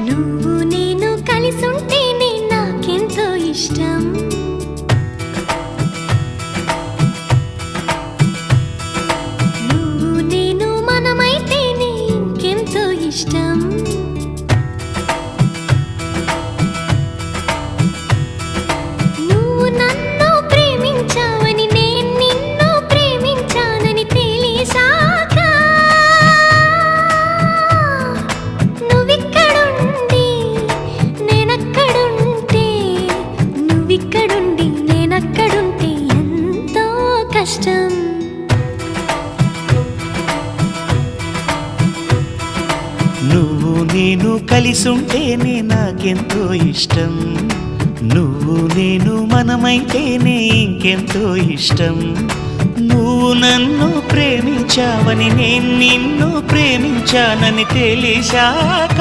నువ్వు నేను కలిసుంటేనే నాకెంతో ఇష్టం. నువ్వు నేను మనమైతేనే ఇంకెంతో ఇష్టం. నువ్వు నన్ను ప్రేమించావని నేను నిన్ను ప్రేమించానని తెలిసాక నువ్విక్కడుండి నేనక్కడుంటే నువ్విక్కడుండి నేనక్కడుంటే ఎంతో కష్టం. నువ్వు నేను కలిసుంటేనే నాకెంతో ఇష్టం. నువ్వు నేను మనమైతేనే ఇంకెంతో ఇష్టం. నువ్వు నన్ను ప్రేమించావని నేను నిన్ను ప్రేమించానని తెలిసాక